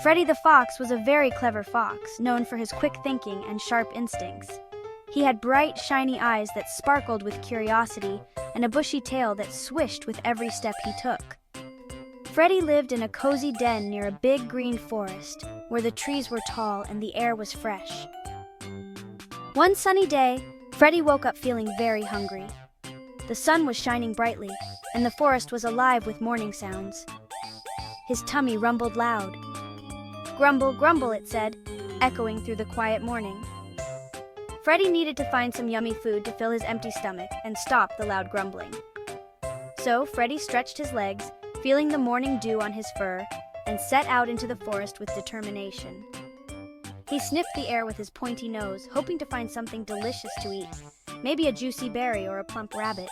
Freddy the Fox was a very clever fox, known for his quick thinking and sharp instincts. He had bright, shiny eyes that sparkled with curiosity and a bushy tail that swished with every step he took. Freddy lived in a cozy den near a big green forest, where the trees were tall and the air was fresh. One sunny day, Freddy woke up feeling very hungry. The sun was shining brightly, and the forest was alive with morning sounds. His tummy rumbled loud. "Grumble, grumble," it said, echoing through the quiet morning. Freddy needed to find some yummy food to fill his empty stomach and stop the loud grumbling. So Freddy stretched his legs, feeling the morning dew on his fur, and set out into the forest with determination. He sniffed the air with his pointy nose, hoping to find something delicious to eat, maybe a juicy berry or a plump rabbit.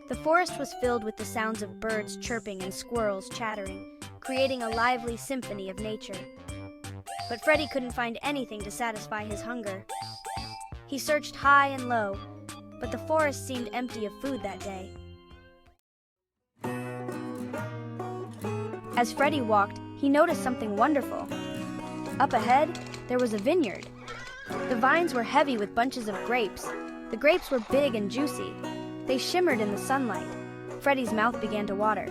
The forest was filled with the sounds of birds chirping and squirrels chattering, creating a lively symphony of nature. But Freddy couldn't find anything to satisfy his hunger. He searched high and low, but the forest seemed empty of food that day. As Freddy walked, he noticed something wonderful. Up ahead, there was a vineyard. The vines were heavy with bunches of grapes. The grapes were big and juicy. They shimmered in the sunlight. Freddy's mouth began to water.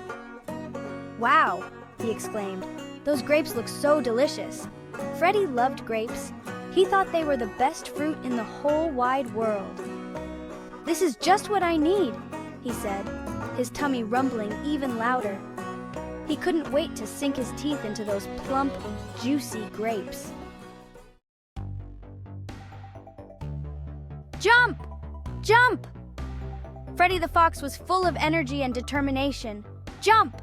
"Wow!" he exclaimed. "Those grapes look so delicious." Freddy loved grapes. He thought they were the best fruit in the whole wide world. "This is just what I need," he said, his tummy rumbling even louder. He couldn't wait to sink his teeth into those plump, juicy grapes. "Jump! Jump!" Freddy the Fox was full of energy and determination. "Jump!"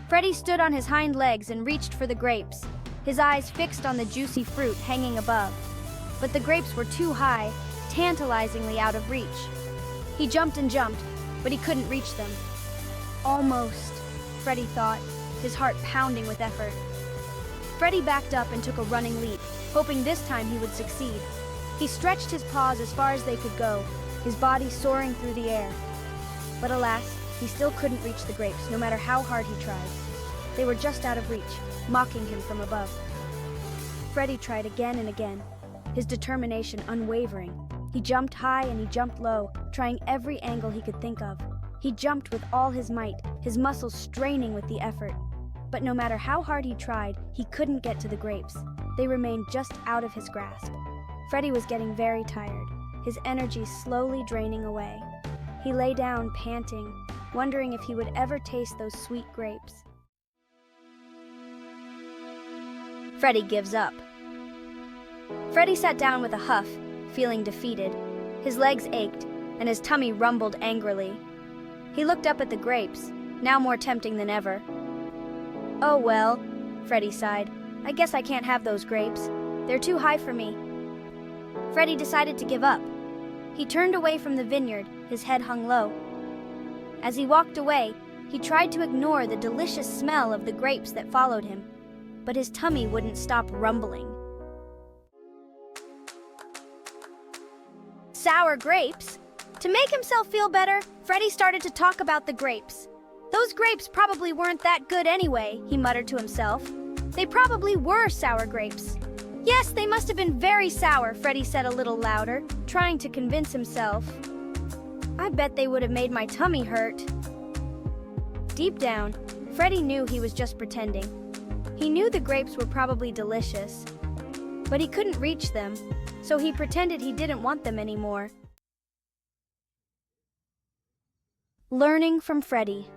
Freddy stood on his hind legs and reached for the grapes, his eyes fixed on the juicy fruit hanging above. But the grapes were too high, tantalizingly out of reach. He jumped and jumped, but he couldn't reach them. "Almost," Freddy thought, his heart pounding with effort. Freddy backed up and took a running leap, hoping this time he would succeed. He stretched his paws as far as they could go, his body soaring through the air. But alas, he still couldn't reach the grapes, no matter how hard he tried. They were just out of reach, mocking him from above. Freddy tried again and again, his determination unwavering. He jumped high and he jumped low, trying every angle he could think of. He jumped with all his might, his muscles straining with the effort. But no matter how hard he tried, he couldn't get to the grapes. They remained just out of his grasp. Freddy was getting very tired, his energy slowly draining away. He lay down, panting, wondering if he would ever taste those sweet grapes. Freddy Gives Up. Freddy sat down with a huff, feeling defeated. His legs ached, and his tummy rumbled angrily. He looked up at the grapes, now more tempting than ever. "Oh well," Freddy sighed. "I guess I can't have those grapes. They're too high for me." Freddy decided to give up. He turned away from the vineyard, his head hung low. As he walked away, he tried to ignore the delicious smell of the grapes that followed him, but his tummy wouldn't stop rumbling. Sour grapes? To make himself feel better, Freddy started to talk about the grapes. "Those grapes probably weren't that good anyway," he muttered to himself. "They probably were sour grapes." "Yes, they must have been very sour," Freddy said a little louder, trying to convince himself. "I bet they would have made my tummy hurt." Deep down, Freddy knew he was just pretending. He knew the grapes were probably delicious, but he couldn't reach them, so he pretended he didn't want them anymore. Learning from Freddy.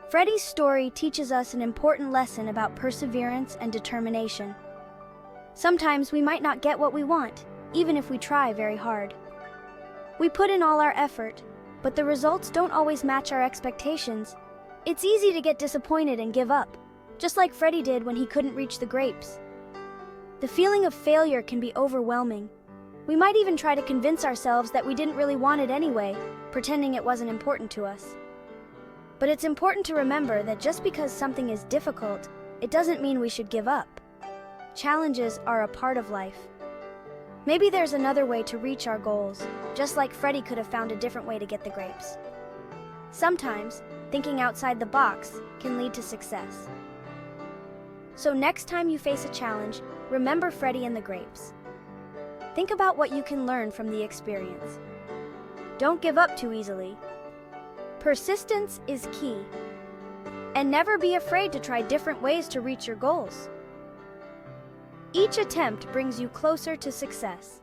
Freddy's story teaches us an important lesson about perseverance and determination. Sometimes we might not get what we want, even if we try very hard. We put in all our effort, but the results don't always match our expectations. It's easy to get disappointed and give up, just like Freddy did when he couldn't reach the grapes. The feeling of failure can be overwhelming. We might even try to convince ourselves that we didn't really want it anyway, pretending it wasn't important to us. But it's important to remember that just because something is difficult, it doesn't mean we should give up. Challenges are a part of life. Maybe there's another way to reach our goals, just like Freddy could have found a different way to get the grapes. Sometimes, thinking outside the box can lead to success. So next time you face a challenge, remember Freddy and the grapes. Think about what you can learn from the experience. Don't give up too easily. Persistence is key. And never be afraid to try different ways to reach your goals. Each attempt brings you closer to success.